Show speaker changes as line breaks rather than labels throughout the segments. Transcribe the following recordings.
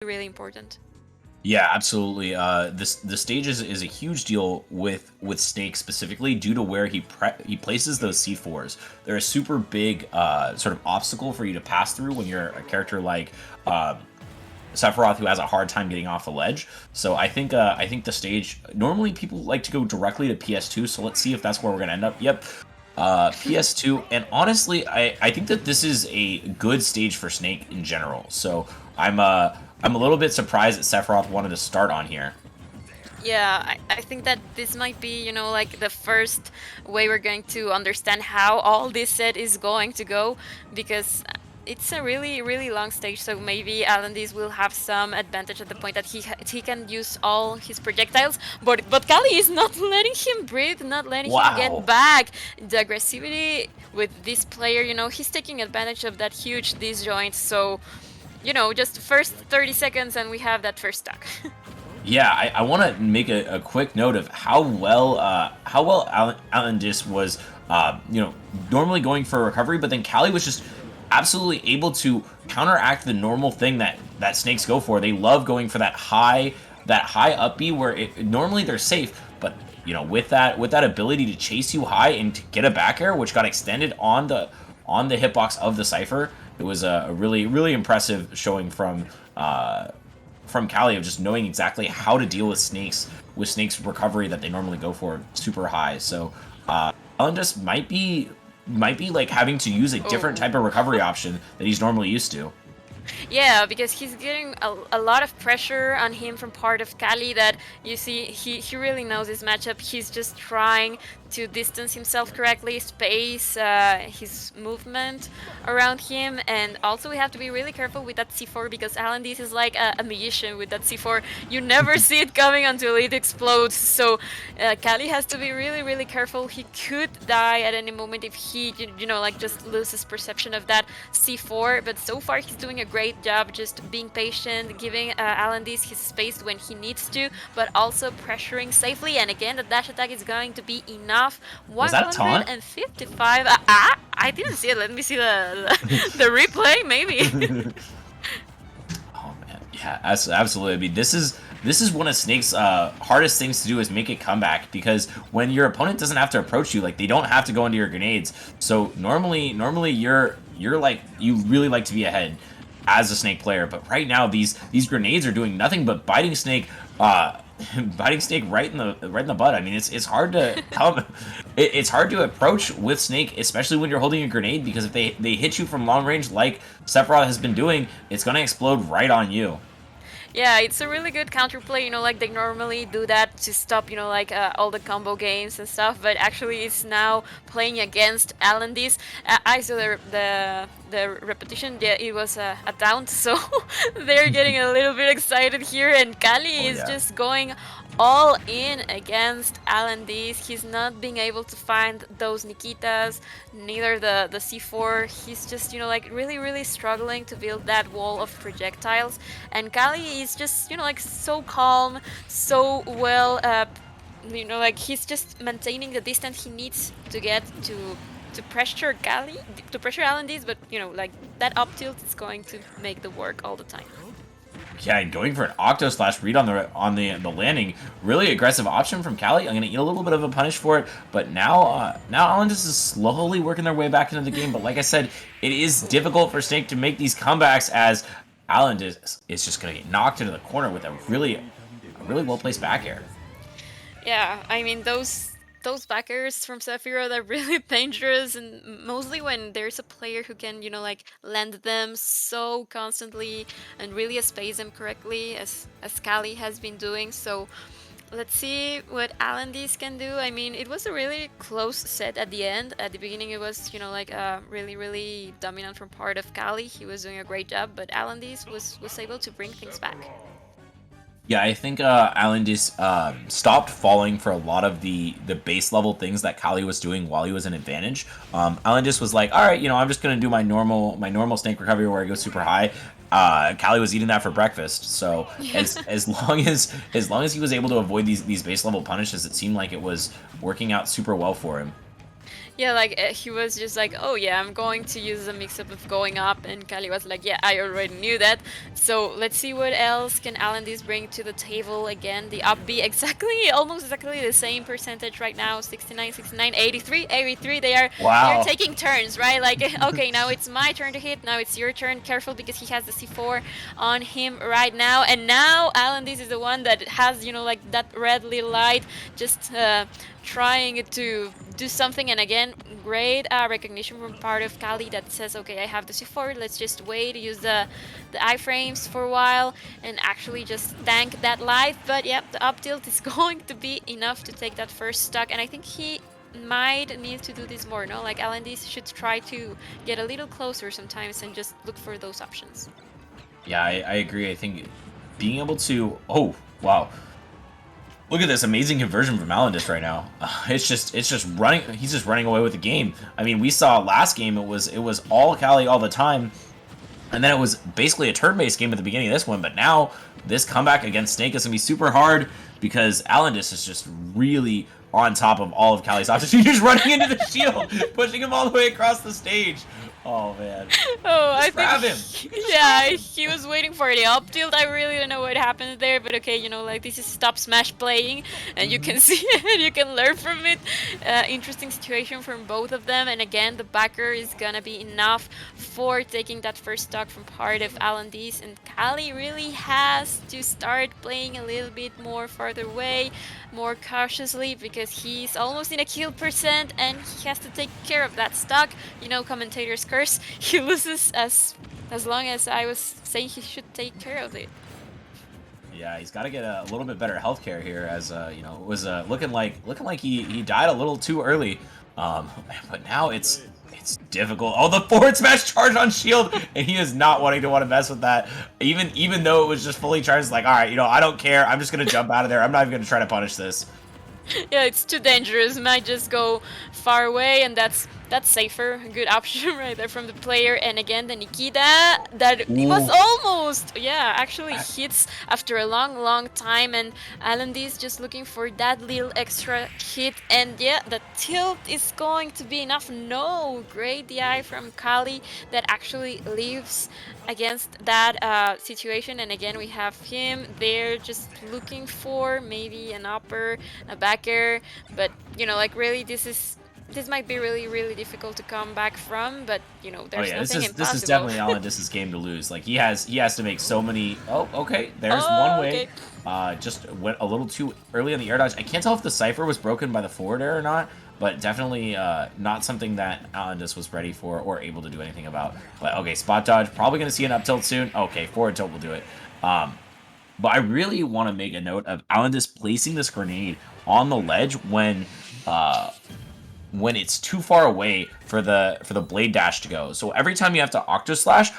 really important.
Yeah, absolutely. The stage is a huge deal with Snake specifically due to where he places those C4s. They're a super big sort of obstacle for you to pass through when you're a character like Sephiroth, who has a hard time getting off the ledge. So I think the stage, normally people like to go directly to PS2. So let's see if that's where we're gonna end up. Yep, PS2. And honestly, I think that this is a good stage for Snake in general. So I'm a little bit surprised that Sephiroth wanted to start on here.
Yeah, I think that this might be, like the first way we're going to understand how all this set is going to go, because it's a really, really long stage, so maybe AlanDiss will have some advantage at the point that he can use all his projectiles, but Cali is not letting him breathe, not letting him get
Wow.
back. The aggressivity with this player, he's taking advantage of that huge disjoint, so, just first 30 seconds and we have that first stock.
Yeah, I want to make a quick note of how well AlanDiss was, normally going for a recovery, but then Cali was just absolutely able to counteract the normal thing that snakes go for. They love going for that high up B where normally they're safe, but with that ability to chase you high and to get a back air, which got extended on the hitbox of the Cypher, it was a really really impressive showing from Cali of just knowing exactly how to deal with Snake's recovery that they normally go for super high. So AlanDiss might be like having to use a different type of recovery option that he's normally used to.
Yeah, because he's getting a lot of pressure on him from part of Cali that you see he really knows this matchup. He's just trying to distance himself correctly, space his movement around him, and also we have to be really careful with that C4 because AlanDiss is like a magician with that C4. You never see it coming until it explodes, so Cali has to be really really careful. He could die at any moment if he like just loses perception of that C4, but so far he's doing a great job just being patient, giving AlanDiss his space when he needs to, but also pressuring safely, and again the dash attack is going to be enough.
Was that a taunt?
155. I didn't see it. Let me see the replay, maybe.
Oh man, yeah, absolutely. I mean, this is one of Snake's hardest things to do is make a comeback because when your opponent doesn't have to approach you, like they don't have to go into your grenades. So normally you're like you really like to be ahead as a Snake player, but right now these grenades are doing nothing but biting Snake. Biting Snake right in the butt. I mean, it's hard to it's hard to approach with Snake, especially when you're holding a grenade, because if they hit you from long range like Sephiroth has been doing, it's gonna explode right on you.
Yeah, it's a really good counterplay, like they normally do that to stop, like all the combo games and stuff, but actually it's now playing against AlanDiss. I saw the repetition, yeah, it was a taunt, so they're getting a little bit excited here, and Cali is just going all in against AlanDiss. He's not being able to find those Nikitas, neither the C4. He's just, like really, really struggling to build that wall of projectiles. And Cali is just, like so calm, so well, like he's just maintaining the distance he needs to get to pressure Cali, to pressure AlanDiss, but like that up tilt is going to make the work all the time.
Yeah, going for an Octo Slash read on the landing, really aggressive option from Cali. I'm gonna eat a little bit of a punish for it, but now AlanDiss is slowly working their way back into the game. But like I said, it is difficult for Snake to make these comebacks as AlanDiss is just gonna get knocked into the corner with a really well placed back air.
Yeah, I mean those backers from Sephiroth are really dangerous, and mostly when there's a player who can, like land them so constantly and really space them correctly, as Cali has been doing. So let's see what AlanDiss can do. I mean, it was a really close set at the end. At the beginning, it was, like really, really dominant from part of Cali. He was doing a great job, but AlanDiss was able to bring things back.
Yeah, I think AlanDiss stopped falling for a lot of the base level things that Cali was doing while he was in advantage. AlanDiss was like, all right, I'm just gonna do my normal Snake recovery where I go super high. Cali was eating that for breakfast. So as long as he was able to avoid these base level punishes, it seemed like it was working out super well for him.
Yeah, like he was just like, oh yeah, I'm going to use a mix-up of going up, and Cali was like, yeah, I already knew that. So let's see what else can AlanDiss bring to the table. Again, the up B exactly, almost exactly the same percentage right now, 69, 69, 83, 83. They are
Wow.
taking turns, right? Like, okay, now it's my turn to hit. Now it's your turn. Careful because he has the C4 on him right now, and now AlanDiss is the one that has, like that red little light, just trying to do something. And again, great recognition from part of Cali that says, okay, I have the C4, let's just wait, use the iframes for a while and actually just tank that life. But yep, the up tilt is going to be enough to take that first stock, and I think he might need to do this more, no? Like AlanDiss should try to get a little closer sometimes and just look for those options.
Yeah, I agree. I think being able to. Oh, wow. Look at this amazing conversion from AlanDiss right now. It's just running. He's just running away with the game. I mean, we saw last game. It was all Cali all the time, and then it was basically a turn-based game at the beginning of this one. But now this comeback against Snake is gonna be super hard because AlanDiss is just really on top of all of Cali's options. He's just running into the shield, pushing him all the way across the stage. Oh man,
Oh, I
just
think,
grab him. You can just
yeah,
grab him.
he was waiting for the up tilt. I really don't know what happened there, but okay, like this is stop smash playing, and you can see it, you can learn from it. Interesting situation from both of them, and again, the backer is gonna be enough for taking that first stock from part of AlanDiss, and Cali really has to start playing a little bit more farther away, more cautiously, because he's almost in a kill percent, and he has to take care of that stock. Commentator's curse. He loses as long as I was saying he should take care of it.
Yeah, he's got to get a little bit better healthcare here, as it was looking like he died a little too early. But now it's difficult. Oh, the forward smash charge on shield, and he is not want to mess with that. Even though it was just fully charged, it's like, all right, I don't care. I'm just gonna jump out of there. I'm not even gonna try to punish this.
Yeah, it's too dangerous. Might just go far away, and that's safer. A good option right there from the player. And again, the Nikita, that it was
Ooh.
almost, yeah, actually hits after a long, long time. And AlanDiss just looking for that little extra hit. And yeah, the tilt is going to be enough. No, great DI from Kali that actually leaves against that situation. And again, we have him there just looking for maybe an upper, a backer. But like really, this might be really, really difficult to come back from, but
Oh
there's
yeah, this
nothing
is this is
impossible.
definitely AlanDiss's game to lose. Like he has to make so many. Oh, okay. There's one
Oh,
way.
okay.
Just went a little too early on the air dodge. I can't tell if the cipher was broken by the forward air or not, but definitely not something that AlanDiss was ready for or able to do anything about. But okay, spot dodge. Probably going to see an up tilt soon. Okay, forward tilt will do it. But I really want to make a note of AlanDiss placing this grenade on the ledge uh, when it's too far away for the blade dash to go. So every time you have to Octo Slash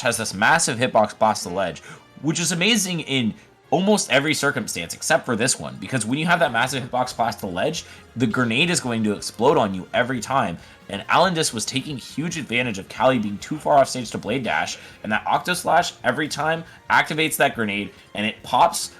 has this massive hitbox past the ledge, which is amazing in almost every circumstance except for this one, because when you have that massive hitbox past the ledge, the grenade is going to explode on you every time. And AlanDiss was taking huge advantage of Cali being too far off stage to blade dash, and that Octo Slash every time activates that grenade, and it pops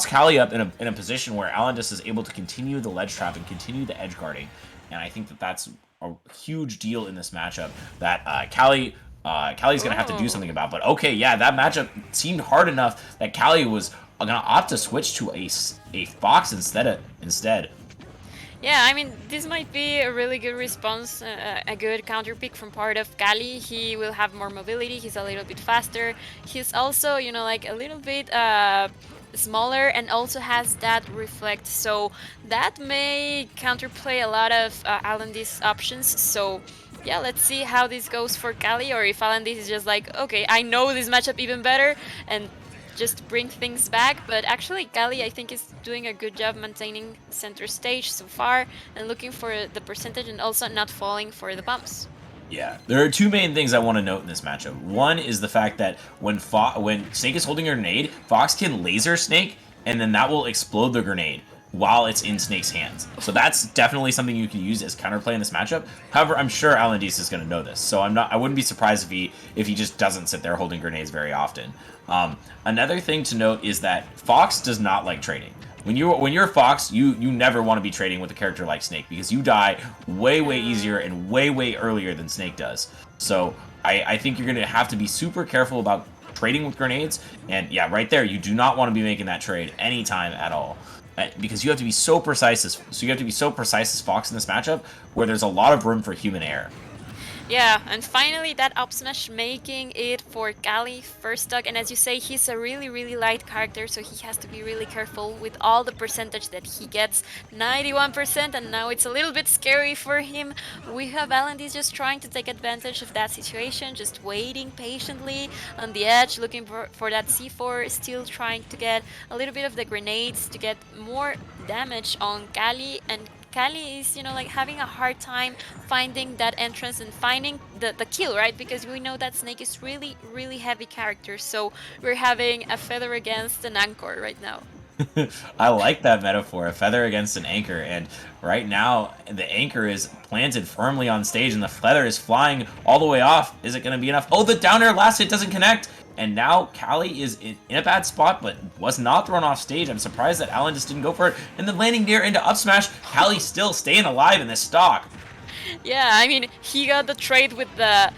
Cali up in a position where AlanDiss is able to continue the ledge trap and continue the edge guarding. And I think that that's a huge deal in this matchup that Cali's going to have to do
Oh.
something about. But okay, yeah, that matchup seemed hard enough that Cali was going to opt to switch to a Fox instead.
Yeah, I mean, this might be a really good response, a good counter pick from part of Cali. He will have more mobility, he's a little bit faster. He's also, like a little bit smaller and also has that reflect. So that may counterplay a lot of AlanDiss options. So yeah, let's see how this goes for Cali, or if AlanDiss is just like, okay, I know this matchup even better, and just bring things back. But actually, Cali, I think, is doing a good job maintaining center stage so far and looking for the percentage and also not falling for the bumps.
Yeah, there are two main things I want to note in this matchup. One is the fact that when Snake is holding a grenade, Fox can laser Snake, and then that will explode the grenade while it's in Snake's hands. So that's definitely something you can use as counterplay in this matchup. However, I'm sure AlanDiss is going to know this, so I wouldn't be surprised if he just doesn't sit there holding grenades very often. Another thing to note is that Fox does not like trading. when you're Fox, you never want to be trading with a character like Snake because you die way easier and way earlier than Snake does. So I think you're gonna have to be super careful about trading with grenades. And yeah, right there, you do not want to be making that trade anytime at all. Because you have to be so precise as Fox in this matchup, where there's a lot of room for human error.
Yeah, and finally that up smash making it for Cali first stock, and as you say, he's a really light character, so he has to be really careful with all the percentage that he gets, 91%, and now it's a little bit scary for him. We have AlanDiss just trying to take advantage of that situation, just waiting patiently on the edge, looking for that C4, still trying to get a little bit of the grenades to get more damage on Cali, and Cali is, like having a hard time finding that entrance and finding the kill, right? Because we know that Snake is really heavy character, so we're having a feather against an anchor right now.
I like that metaphor, a feather against an anchor. And right now, the anchor is planted firmly on stage, and the feather is flying all the way off. Is it going to be enough? Oh, the down air last hit doesn't connect. And now Cali is in a bad spot, but was not thrown off stage. I'm surprised that Alan just didn't go for it. And then landing near into up smash, Cali still staying alive in this stock.
Yeah, I mean, he got the trade with the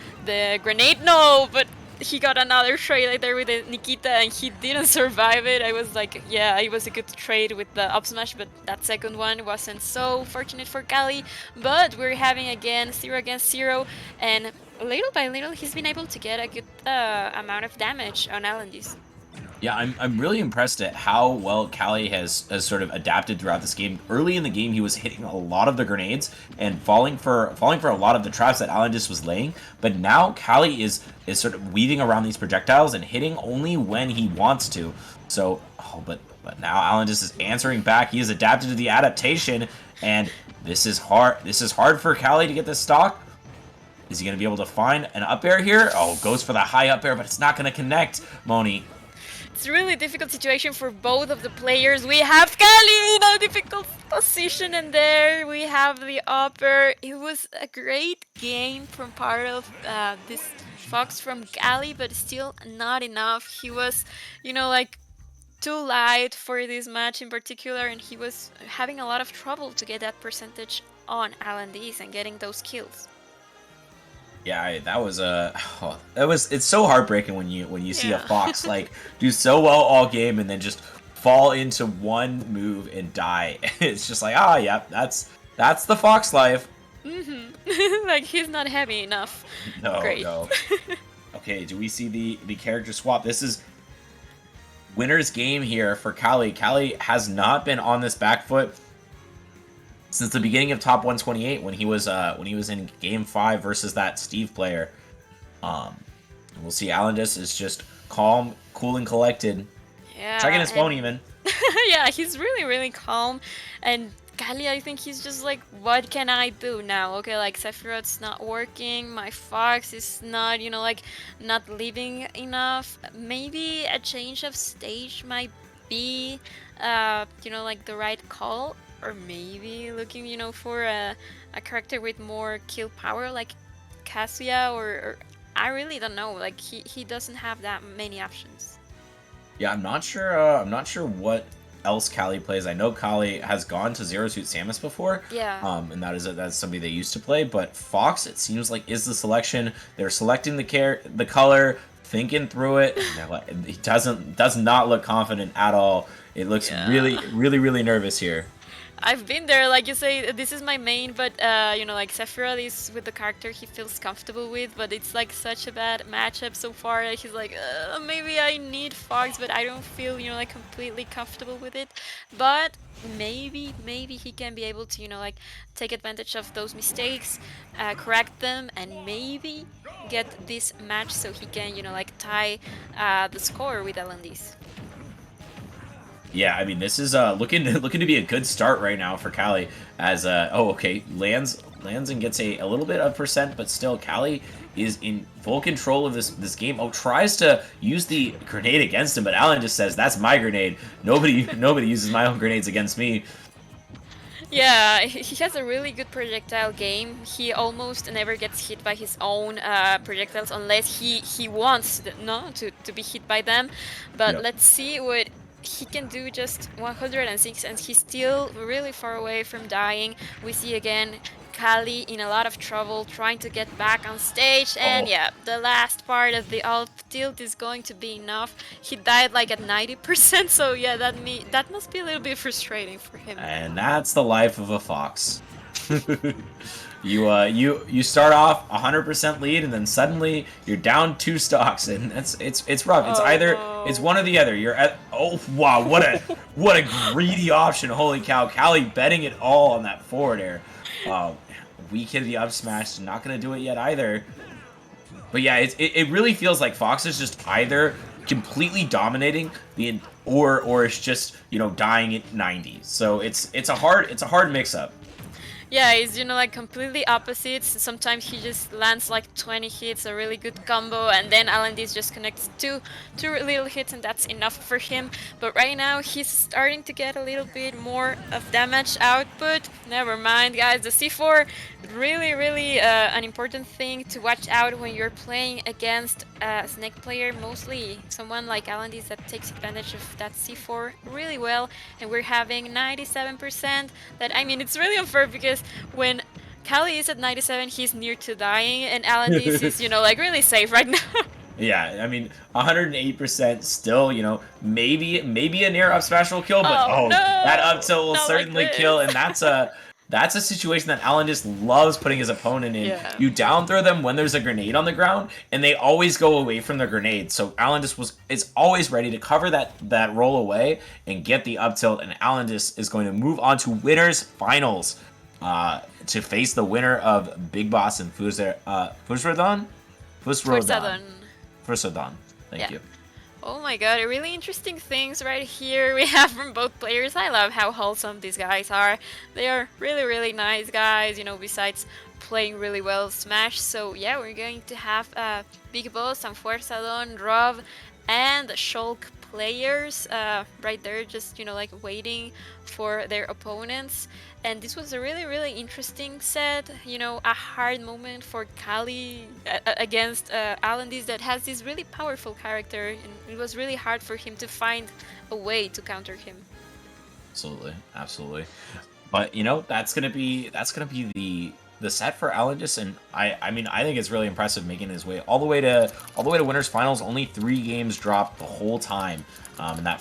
grenade, no, but he got another trade right there with the Nikita, and he didn't survive it. I was like, yeah, it was a good trade with the up smash, but that second one wasn't so fortunate for Cali. But we're having again 0 against 0, and little by little, he's been able to get a good amount of damage on AlanDiss.
Yeah, I'm really impressed at how well Cali has sort of adapted throughout this game. Early in the game, he was hitting a lot of the grenades and falling for a lot of the traps that AlanDiss was laying. But now Cali is sort of weaving around these projectiles and hitting only when he wants to. So, but now AlanDiss is answering back. He has adapted to the adaptation, and this is hard. This is hard for Cali to get this stock. Is he going to be able to find an up air here? Oh, goes for the high up air, but it's not going to connect, Moni.
It's a really difficult situation for both of the players. We have Cali in a difficult position, and there we have the upper. It was a great game from part of this Fox from Cali, but still not enough. He was, like too light for this match in particular, and he was having a lot of trouble to get that percentage on AlanDiss and getting those kills.
Yeah, that was a. It's so heartbreaking when you see a
Yeah.
Fox like do so well all game and then just fall into one move and die. It's just like, yeah, that's the Fox life.
Like he's not heavy enough.
No,
Great.
no. Okay, do we see the character swap? This is winner's game here for Cali. Cali has not been on this back foot since the beginning of top 128 when he was in game 5 versus that Steve player. We'll see AlanDiss is just calm, cool, and collected.
Yeah.
Checking his phone even.
Yeah, he's really calm, and Cali, I think he's just like, what can I do now? Okay, like Sephiroth's not working, my Fox is not, like not living enough. Maybe a change of stage might be, like the right call, or maybe looking, for a character with more kill power, like Cassia, or I really don't know. Like he doesn't have that many options.
Yeah, I'm not sure. I'm not sure what else Cali plays. I know Cali has gone to Zero Suit Samus before.
Yeah.
And that's somebody they used to play. But Fox, it seems like, is the selection. They're selecting the color, thinking through it. He does not look confident at all. It looks really nervous here.
I've been there, like you say, this is my main, but like Sephiroth is with the character he feels comfortable with, but it's like such a bad matchup so far. He's like, maybe I need Fox, but I don't feel, like completely comfortable with it. But maybe he can be able to, like take advantage of those mistakes, correct them, and maybe get this match so he can, like tie the score with AlanDiss.
Yeah, I mean, this is looking to be a good start right now for Cali. As lands and gets a little bit of percent, but still Cali is in full control of this game. Oh, tries to use the grenade against him, but Alan just says, "That's my grenade. Nobody uses my own grenades against me."
Yeah, he has a really good projectile game. He almost never gets hit by his own projectiles unless he wants to be hit by them. But
Yep.
let's see what he can do just 106 and he's still really far away from dying. We see again Cali in a lot of trouble trying to get back on stage, and
Oh,
yeah, the last part of the alt tilt is going to be enough. He died like at 90%, so yeah, that must be a little bit frustrating for him.
and that's the life of a fox. You start off 100% lead, and then suddenly you're down 2 stocks, and it's rough. It's
Oh
either it's
no.
one or the other. You're at wow, what a greedy option! Holy cow, Cali betting it all on that forward air. Weak hit the up smash, not gonna do it yet either. But yeah, it really feels like Fox is just either completely dominating or it's just dying at 90. So it's a hard mix up.
Yeah, he's like completely opposites. Sometimes he just lands like 20 hits, a really good combo, and then AlanDiss just connects two little hits, and that's enough for him. But right now he's starting to get a little bit more of damage output. Never mind, guys. The C4 really an important thing to watch out when you're playing against a Snake player, mostly someone like AlanDiss that takes advantage of that C4 really well. And we're having 97%. That, I mean, it's really unfair because when Cali is at 97, he's near to dying, and AlanDiss is, like really safe right now.
Yeah, I mean, 108% still, maybe a near up smash will kill, but
Oh
that up
no,
tilt will
not like
certainly
this.
kill, and that's a situation that Alan just loves putting his opponent in.
Yeah.
You down throw them when there's a grenade on the ground, and they always go away from the grenade. So Alan just is always ready to cover that roll away and get the up tilt, and Alan just is going to move on to winners finals to face the winner of Big Boss and Fusrodon. Fusrodon.
Forsadon.
Fusrodon. Thank
Yeah.
you.
Oh my god, really interesting things right here we have from both players. I love how wholesome these guys are. They are really nice guys, besides playing really well Smash. So yeah, we're going to have Big Boss and Fuerzadon, Rob, and Shulk players right there, just like waiting for their opponents. And this was a really interesting set, a hard moment for Cali against AlanDiss that has this really powerful character, and it was really hard for him to find a way to counter him.
Absolutely. But that's gonna be the set for AlanDiss, and I mean I think it's really impressive making his way all the way to winners finals. Only 3 games dropped the whole time in that